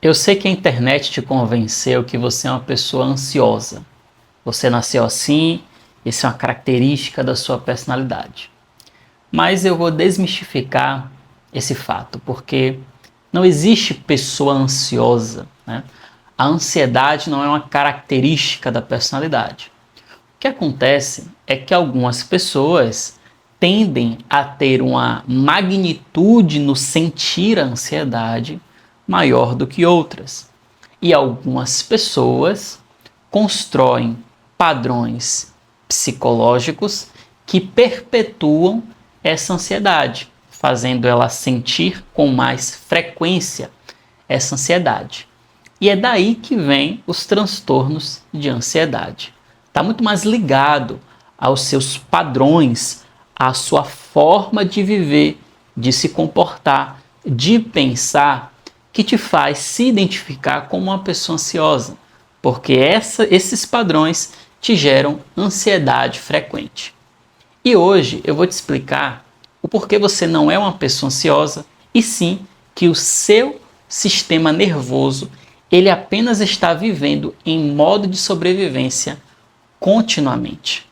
Eu sei que a internet te convenceu que você é uma pessoa ansiosa. Você nasceu assim, isso é uma característica da sua personalidade. Mas eu vou desmistificar esse fato, porque não existe pessoa ansiosa, né? A ansiedade não é uma característica da personalidade. O que acontece é que algumas pessoas tendem a ter uma magnitude no sentir a ansiedade maior do que outras. E algumas pessoas constroem padrões psicológicos que perpetuam essa ansiedade, fazendo ela sentir com mais frequência essa ansiedade. E é daí que vem os transtornos de ansiedade. Está muito mais ligado aos seus padrões, à sua forma de viver, de se comportar, de pensar, que te faz se identificar como uma pessoa ansiosa, porque esses padrões te geram ansiedade frequente. E hoje eu vou te explicar o porquê você não é uma pessoa ansiosa, e sim que o seu sistema nervoso ele apenas está vivendo em modo de sobrevivência continuamente.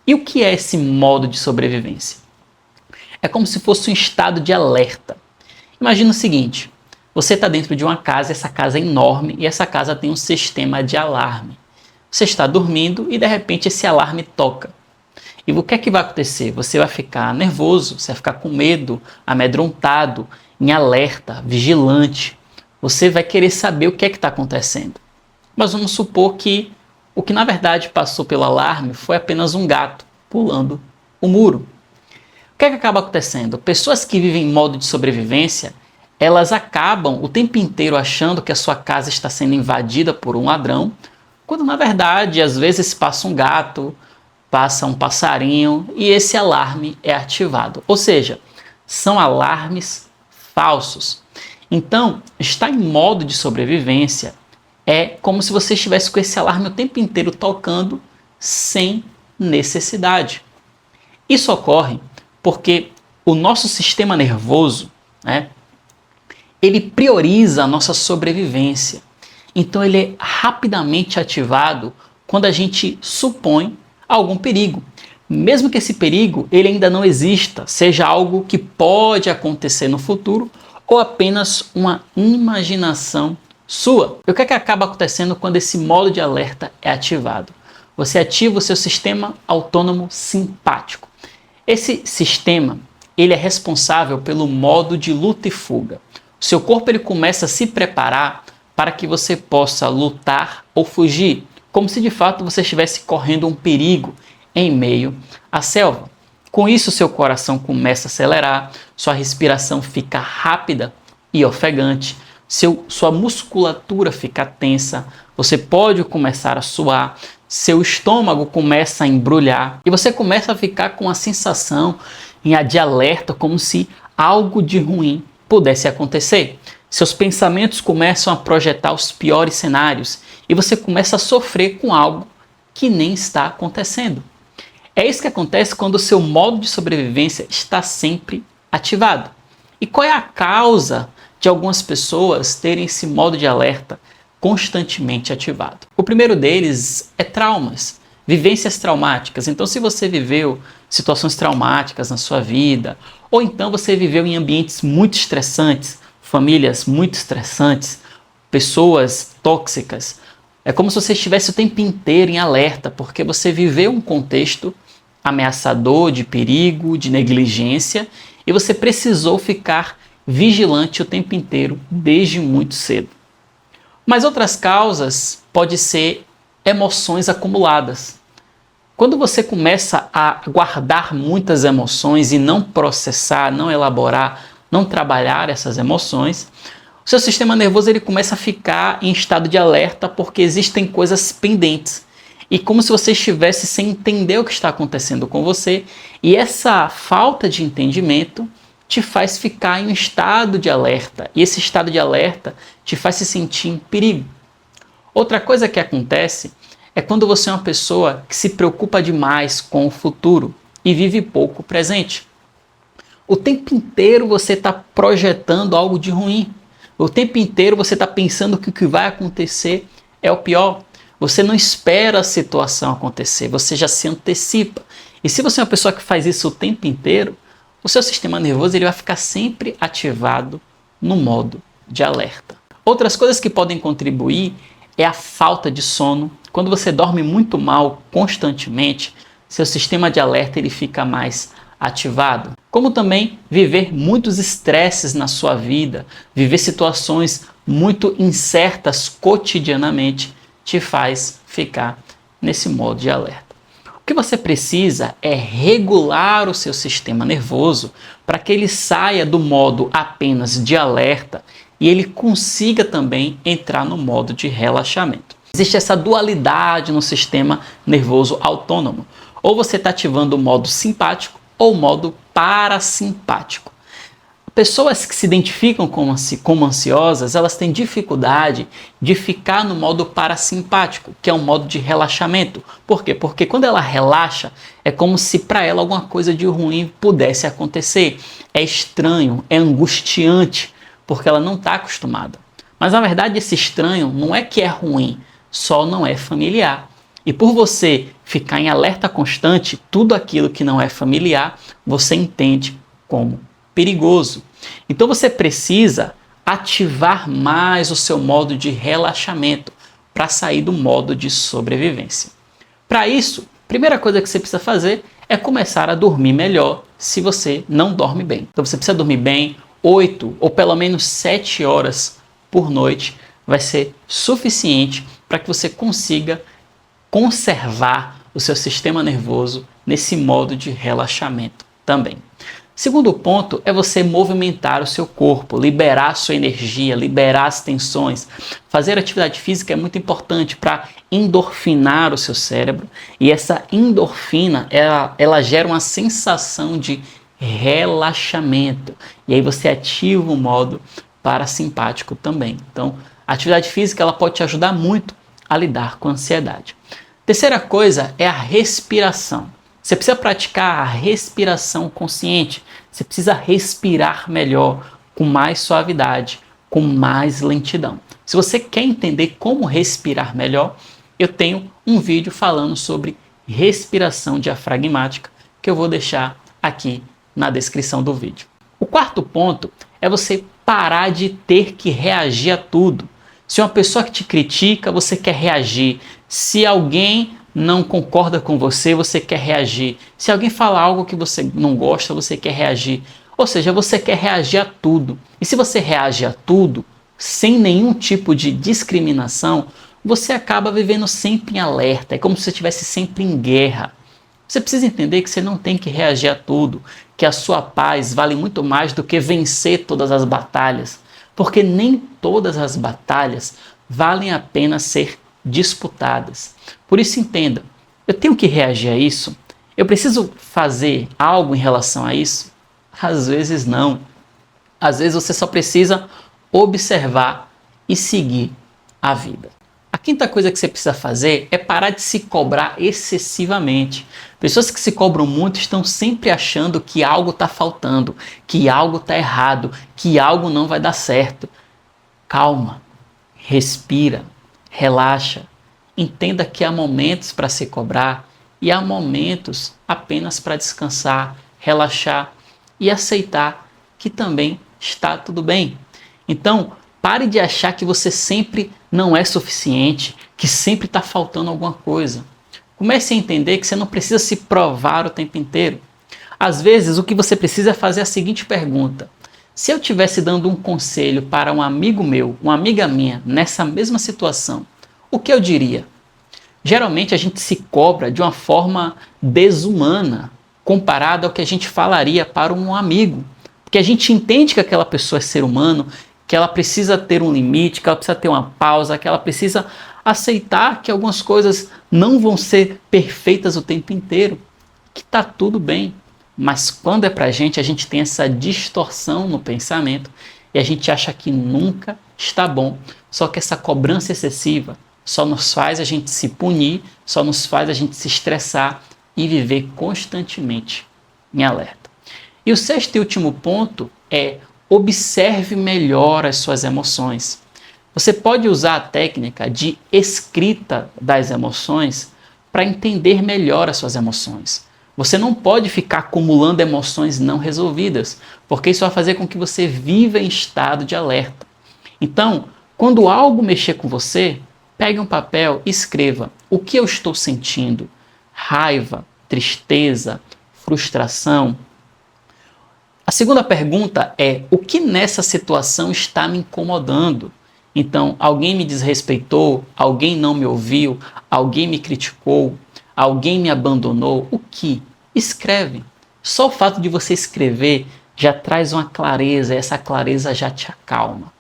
E o que é esse modo de sobrevivência? É como se fosse um estado de alerta. Imagina o seguinte: você está dentro de uma casa, essa casa é enorme e essa casa tem um sistema de alarme. Você está dormindo e de repente esse alarme toca. E o que é que vai acontecer? Você vai ficar nervoso, você vai ficar com medo, amedrontado, em alerta, vigilante. Você vai querer saber o que é que está acontecendo. Mas vamos supor que o que na verdade passou pelo alarme foi apenas um gato pulando o muro. O que é que acaba acontecendo? Pessoas que vivem em modo de sobrevivência, elas acabam o tempo inteiro achando que a sua casa está sendo invadida por um ladrão, quando na verdade às vezes passa um gato, passa um passarinho e esse alarme é ativado. Ou seja, são alarmes falsos. Então, estar em modo de sobrevivência é como se você estivesse com esse alarme o tempo inteiro tocando sem necessidade. Isso ocorre porque o nosso sistema nervoso, né, ele prioriza a nossa sobrevivência. Então ele é rapidamente ativado quando a gente supõe algum perigo. Mesmo que esse perigo ele ainda não exista, seja algo que pode acontecer no futuro ou apenas uma imaginação sua. E o que é que acaba acontecendo quando esse modo de alerta é ativado? Você ativa o seu sistema autônomo simpático. Esse sistema ele é responsável pelo modo de luta e fuga. O seu corpo ele começa a se preparar para que você possa lutar ou fugir, como se de fato você estivesse correndo um perigo em meio à selva. Com isso, seu coração começa a acelerar, sua respiração fica rápida e ofegante, sua musculatura fica tensa, você pode começar a suar, seu estômago começa a embrulhar e você começa a ficar com a sensação de alerta, como se algo de ruim pudesse acontecer. Seus pensamentos começam a projetar os piores cenários e você começa a sofrer com algo que nem está acontecendo. É isso que acontece quando o seu modo de sobrevivência está sempre ativado. E qual é a causa de algumas pessoas terem esse modo de alerta constantemente ativado? O primeiro deles é traumas, vivências traumáticas. Então, se você viveu situações traumáticas na sua vida, ou então você viveu em ambientes muito estressantes, famílias muito estressantes, pessoas tóxicas, é como se você estivesse o tempo inteiro em alerta, porque você viveu um contexto ameaçador, de perigo, de negligência, e você precisou ficar vigilante o tempo inteiro, desde muito cedo. Mas outras causas pode ser emoções acumuladas. Quando você começa a guardar muitas emoções e não processar, não elaborar, não trabalhar essas emoções, o seu sistema nervoso ele começa a ficar em estado de alerta porque existem coisas pendentes. E como se você estivesse sem entender o que está acontecendo com você, e essa falta de entendimento te faz ficar em um estado de alerta, e esse estado de alerta te faz se sentir em perigo. Outra coisa que acontece é quando você é uma pessoa que se preocupa demais com o futuro e vive pouco o presente. O tempo inteiro você está projetando algo de ruim. O tempo inteiro você está pensando que o que vai acontecer é o pior. Você não espera a situação acontecer, você já se antecipa. E se você é uma pessoa que faz isso o tempo inteiro, o seu sistema nervoso ele vai ficar sempre ativado no modo de alerta. Outras coisas que podem contribuir é a falta de sono. Quando você dorme muito mal constantemente, seu sistema de alerta ele fica mais ativado. Como também viver muitos estresses na sua vida, viver situações muito incertas cotidianamente, te faz ficar nesse modo de alerta. O que você precisa é regular o seu sistema nervoso para que ele saia do modo apenas de alerta e ele consiga também entrar no modo de relaxamento. Existe essa dualidade no sistema nervoso autônomo. Ou você está ativando o modo simpático ou o modo parasimpático. Pessoas que se identificam como ansiosas, elas têm dificuldade de ficar no modo parasimpático, que é um modo de relaxamento. Por quê? Porque quando ela relaxa, é como se para ela alguma coisa de ruim pudesse acontecer. É estranho, é angustiante, porque ela não está acostumada. Mas na verdade esse estranho não é que é ruim, só não é familiar. E por você ficar em alerta constante, tudo aquilo que não é familiar, você entende como perigoso. Então você precisa ativar mais o seu modo de relaxamento para sair do modo de sobrevivência. Para isso, a primeira coisa que você precisa fazer é começar a dormir melhor se você não dorme bem. Então você precisa dormir bem, 8 ou pelo menos 7 horas por noite vai ser suficiente para que você consiga conservar o seu sistema nervoso nesse modo de relaxamento também. Segundo ponto é você movimentar o seu corpo, liberar a sua energia, liberar as tensões. Fazer atividade física é muito importante para endorfinar o seu cérebro e essa endorfina ela gera uma sensação de relaxamento e aí você ativa o modo parasimpático também. Então, a atividade física ela pode te ajudar muito a lidar com a ansiedade. Terceira coisa é a respiração. Você precisa praticar a respiração consciente. Você precisa respirar melhor, com mais suavidade, com mais lentidão. Se você quer entender como respirar melhor, eu tenho um vídeo falando sobre respiração diafragmática que eu vou deixar aqui na descrição do vídeo. O quarto ponto é você parar de ter que reagir a tudo. Se uma pessoa que te critica, você quer reagir. Se alguém não concorda com você, você quer reagir. Se alguém fala algo que você não gosta, você quer reagir. Ou seja, você quer reagir a tudo. E se você reage a tudo, sem nenhum tipo de discriminação, você acaba vivendo sempre em alerta. É como se você estivesse sempre em guerra. Você precisa entender que você não tem que reagir a tudo, que a sua paz vale muito mais do que vencer todas as batalhas, porque nem todas as batalhas valem a pena ser disputadas. Por isso entenda, eu tenho que reagir a isso? Eu preciso fazer algo em relação a isso? Às vezes não. Às vezes você só precisa observar e seguir a vida. A quinta coisa que você precisa fazer é parar de se cobrar excessivamente. Pessoas que se cobram muito estão sempre achando que algo está faltando, que algo está errado, que algo não vai dar certo. Calma, respira, relaxa. Entenda que há momentos para se cobrar e há momentos apenas para descansar, relaxar e aceitar que também está tudo bem. Então, pare de achar que você sempre não é suficiente, que sempre está faltando alguma coisa. Comece a entender que você não precisa se provar o tempo inteiro. Às vezes, o que você precisa é fazer a seguinte pergunta: se eu estivesse dando um conselho para um amigo meu, uma amiga minha, nessa mesma situação, o que eu diria? Geralmente a gente se cobra de uma forma desumana, comparado ao que a gente falaria para um amigo. Porque a gente entende que aquela pessoa é ser humano, que ela precisa ter um limite, que ela precisa ter uma pausa, que ela precisa aceitar que algumas coisas não vão ser perfeitas o tempo inteiro, que está tudo bem. Mas quando é pra gente, a gente tem essa distorção no pensamento e a gente acha que nunca está bom. Só que essa cobrança excessiva só nos faz a gente se punir, só nos faz a gente se estressar e viver constantemente em alerta. E o sexto e último ponto é observe melhor as suas emoções. Você pode usar a técnica de escrita das emoções para entender melhor as suas emoções. Você não pode ficar acumulando emoções não resolvidas, porque isso vai fazer com que você viva em estado de alerta. Então, quando algo mexer com você, pegue um papel e escreva o que eu estou sentindo: raiva, tristeza, frustração. A segunda pergunta é: o que nessa situação está me incomodando? Então, alguém me desrespeitou, alguém não me ouviu, alguém me criticou, alguém me abandonou. O que? Escreve. Só o fato de você escrever já traz uma clareza, essa clareza já te acalma.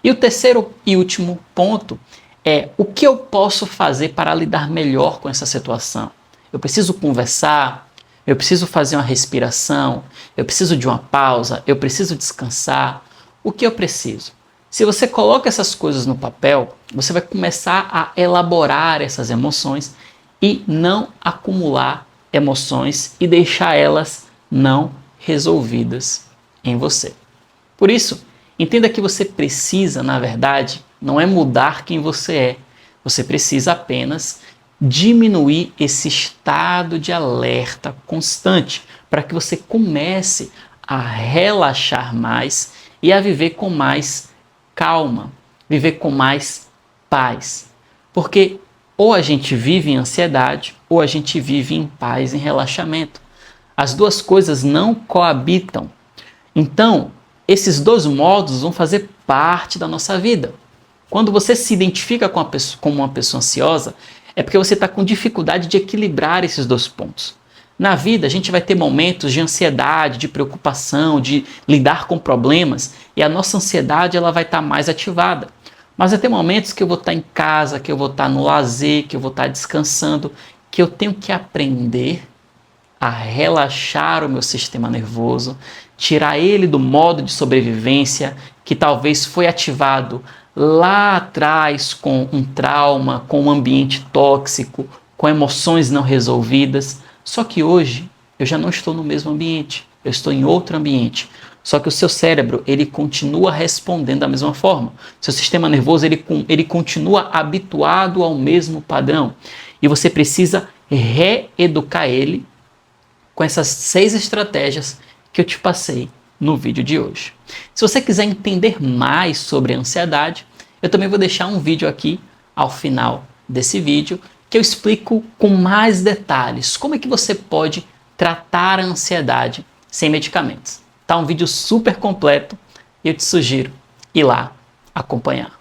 E o terceiro e último ponto é: o que eu posso fazer para lidar melhor com essa situação? Eu preciso conversar, eu preciso fazer uma respiração, eu preciso de uma pausa, eu preciso descansar. O que eu preciso? Se você coloca essas coisas no papel, você vai começar a elaborar essas emoções e não acumular emoções e deixar elas não resolvidas em você. Por isso, entenda que você precisa, na verdade, não é mudar quem você é. Você precisa apenas diminuir esse estado de alerta constante para que você comece a relaxar mais e a viver com mais calma, viver com mais paz. Porque ou a gente vive em ansiedade ou a gente vive em paz, em relaxamento. As duas coisas não coabitam. Então, esses dois modos vão fazer parte da nossa vida. Quando você se identifica como uma pessoa ansiosa, é porque você está com dificuldade de equilibrar esses dois pontos. Na vida, a gente vai ter momentos de ansiedade, de preocupação, de lidar com problemas, e a nossa ansiedade ela vai estar mais ativada. Mas vai ter momentos que eu vou estar em casa, que eu vou estar no lazer, que eu vou estar descansando, que eu tenho que aprender a relaxar o meu sistema nervoso, tirar ele do modo de sobrevivência que talvez foi ativado lá atrás com um trauma, com um ambiente tóxico, com emoções não resolvidas. Só que hoje eu já não estou no mesmo ambiente, eu estou em outro ambiente. Só que o seu cérebro, ele continua respondendo da mesma forma. Seu sistema nervoso, ele continua habituado ao mesmo padrão. E você precisa reeducar ele com essas 6 estratégias que eu te passei no vídeo de hoje. Se você quiser entender mais sobre a ansiedade, eu também vou deixar um vídeo aqui ao final desse vídeo que eu explico com mais detalhes como é que você pode tratar a ansiedade sem medicamentos. Tá um vídeo super completo e eu te sugiro ir lá acompanhar.